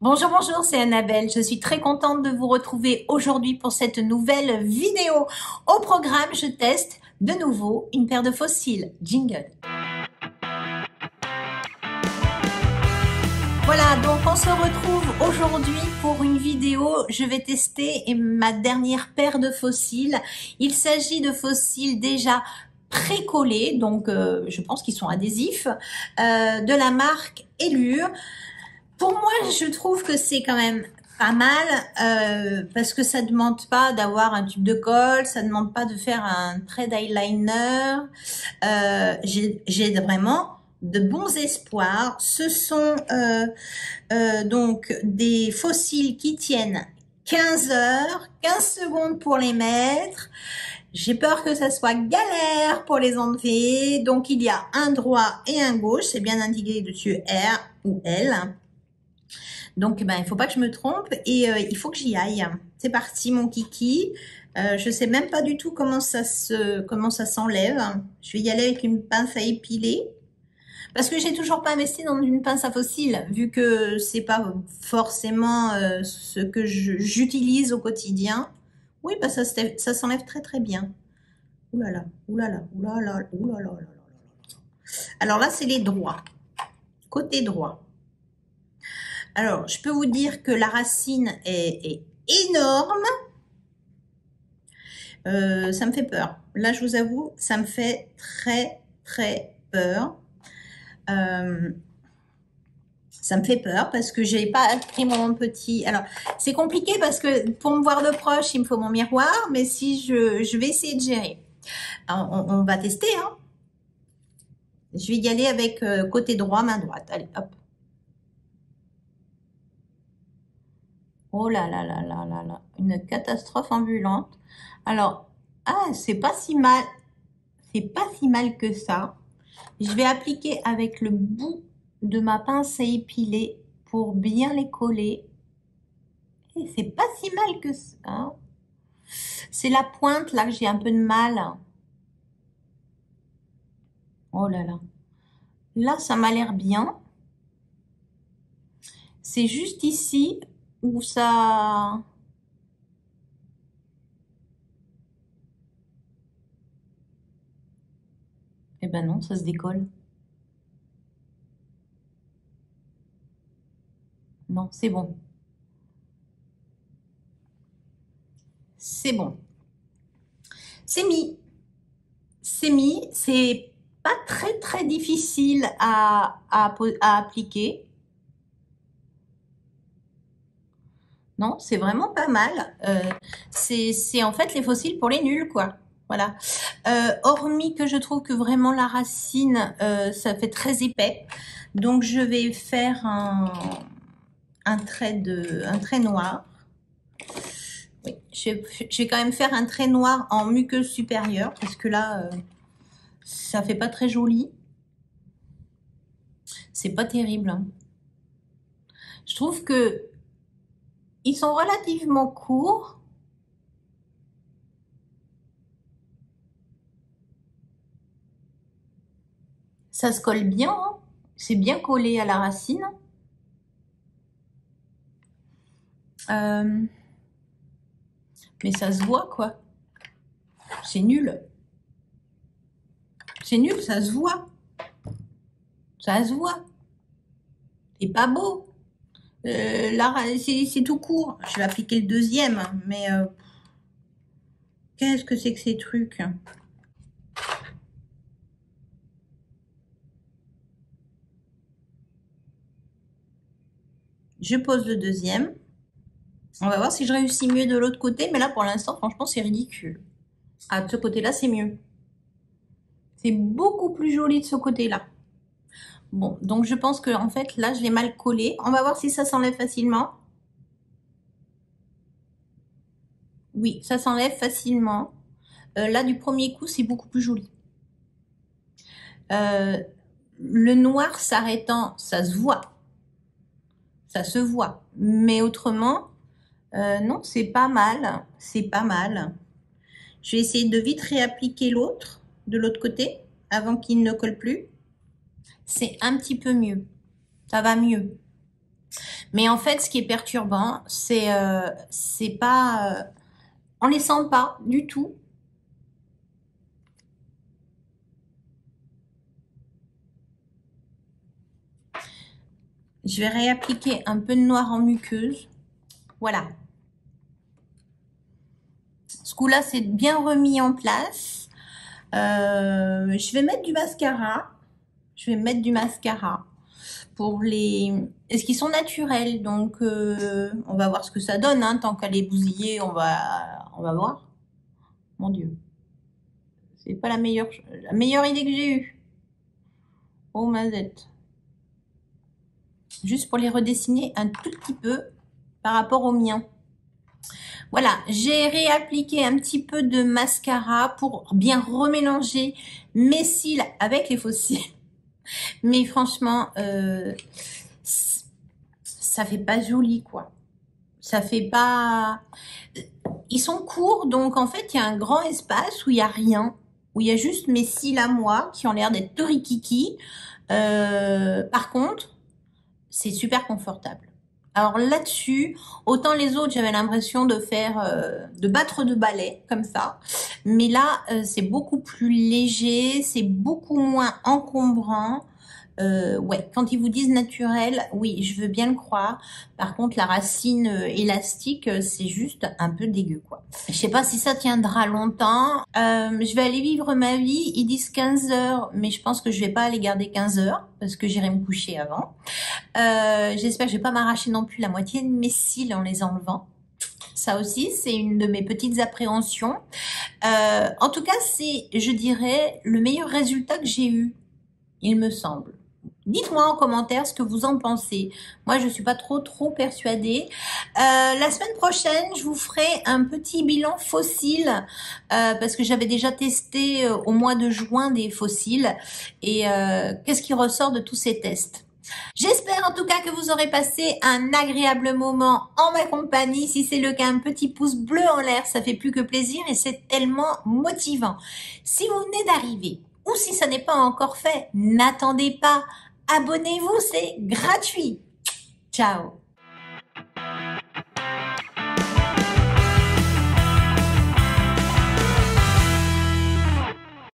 Bonjour, bonjour, c'est Annabelle. Je suis très contente de vous retrouver aujourd'hui pour cette nouvelle vidéo. Au programme, je teste de nouveau une paire de fossiles. Jingle. Voilà, donc on se retrouve aujourd'hui pour une vidéo. Je vais tester ma dernière paire de fossiles. Il s'agit de fossiles déjà pré-collés, donc je pense qu'ils sont adhésifs, de la marque Ellure. Pour moi, je trouve que c'est quand même pas mal parce que ça ne demande pas d'avoir un tube de colle, ça ne demande pas de faire un trait d'eyeliner. J'ai vraiment de bons espoirs. Ce sont donc des fossiles qui tiennent 15 heures, 15 secondes pour les mettre. J'ai peur que ça soit galère pour les enlever. Donc, il y a un droit et un gauche. C'est bien indiqué dessus R ou L. Donc, il faut pas que je me trompe et il faut que j'y aille. C'est parti, mon kiki. Je sais même pas du tout comment ça s'enlève. Je vais y aller avec une pince à épiler parce que j'ai toujours pas investi dans une pince à fossiles vu que c'est pas forcément ce que j'utilise au quotidien. Oui, ça s'enlève très très bien. Ouh là là, ouh là là, ouh là là, ouh là là, ouh là là. Alors là, c'est les droits. Côté droit. Alors, je peux vous dire que la racine est énorme. Ça me fait peur. Là, je vous avoue, ça me fait très, très peur. Ça me fait peur parce que j'ai pas pris mon petit... Alors, c'est compliqué parce que pour me voir de proche, il me faut mon miroir. Mais si je vais essayer de gérer. Alors, on va tester, hein. Je vais y aller avec côté droit, main droite. Allez, hop. Oh là là là là là là, une catastrophe ambulante. Alors, c'est pas si mal, que ça. Je vais appliquer avec le bout de ma pince à épiler pour bien les coller. Et c'est pas si mal que ça. C'est la pointe là que j'ai un peu de mal. Oh là là. Là, ça m'a l'air bien. C'est juste ici où ça... Eh ben non, ça se décolle. Non, c'est bon. C'est bon. C'est mis. C'est mis. C'est pas très très difficile à appliquer. Non, c'est vraiment pas mal. C'est en fait les fossiles pour les nuls, quoi. Voilà. Hormis que je trouve que vraiment la racine, ça fait très épais. Donc, je vais faire un trait noir. Oui, je vais quand même faire un trait noir en muqueuse supérieure parce que là, ça fait pas très joli. C'est pas terrible, hein. Je trouve que ils sont relativement courts. Ça se colle bien, hein. C'est bien collé à la racine. Mais ça se voit, quoi. C'est nul. C'est nul, ça se voit. Ça se voit. C'est pas beau. Là, c'est tout court. Je vais appliquer le deuxième, mais qu'est-ce que c'est que ces trucs? Je pose le deuxième. On va voir si je réussis mieux de l'autre côté, mais là, pour l'instant, franchement, c'est ridicule. Ah, de ce côté-là, c'est mieux. C'est beaucoup plus joli de ce côté-là. Bon, donc je pense que en fait, là, je l'ai mal collé. On va voir si ça s'enlève facilement. Oui, ça s'enlève facilement. Là, du premier coup, c'est beaucoup plus joli. Le noir s'arrêtant, ça se voit. Ça se voit. Mais autrement, non, c'est pas mal. C'est pas mal. Je vais essayer de vite réappliquer l'autre, de l'autre côté, avant qu'il ne colle plus. C'est un petit peu mieux. Ça va mieux. Mais en fait, ce qui est perturbant, c'est pas, on les sent pas du tout. Je vais réappliquer un peu de noir en muqueuse. Voilà. Ce coup-là, c'est bien remis en place. Je vais mettre du mascara. Je vais mettre du mascara pour les... Est-ce qu'ils sont naturels? Donc, on va voir ce que ça donne. Hein. Tant qu'elle est bousillée, on va voir. Mon Dieu. C'est pas la meilleure idée que j'ai eue. Oh, mazette. Juste pour les redessiner un tout petit peu par rapport au mien. Voilà, j'ai réappliqué un petit peu de mascara pour bien remélanger mes cils avec les faux cils. Mais franchement, ça fait pas joli, quoi. Ça fait pas... Ils sont courts, donc en fait, il y a un grand espace où il y a rien, où il y a juste mes cils à moi qui ont l'air d'être tout rikiki. Par contre, c'est super confortable. Alors là-dessus, autant les autres, j'avais l'impression de faire, de battre de balai, comme ça. Mais là, c'est beaucoup plus léger, c'est beaucoup moins encombrant. Ouais, quand ils vous disent naturel, oui, je veux bien le croire. Par contre, la racine élastique, c'est juste un peu dégueu, quoi. Je sais pas si ça tiendra longtemps. Je vais aller vivre ma vie. Ils disent 15 heures, mais je pense que je vais pas aller garder 15 heures parce que j'irai me coucher avant. J'espère que je vais pas m'arracher non plus la moitié de mes cils en les enlevant. Ça aussi, c'est une de mes petites appréhensions. En tout cas, c'est, je dirais, le meilleur résultat que j'ai eu, il me semble. Dites-moi en commentaire ce que vous en pensez. Moi, je suis pas trop persuadée. La semaine prochaine, je vous ferai un petit bilan fossile parce que j'avais déjà testé au mois de juin des fossiles et qu'est-ce qui ressort de tous ces tests. J'espère en tout cas que vous aurez passé un agréable moment en ma compagnie. Si c'est le cas, un petit pouce bleu en l'air, ça fait plus que plaisir et c'est tellement motivant. Si vous venez d'arriver ou si ça n'est pas encore fait, n'attendez pas. Abonnez-vous, c'est gratuit. Ciao.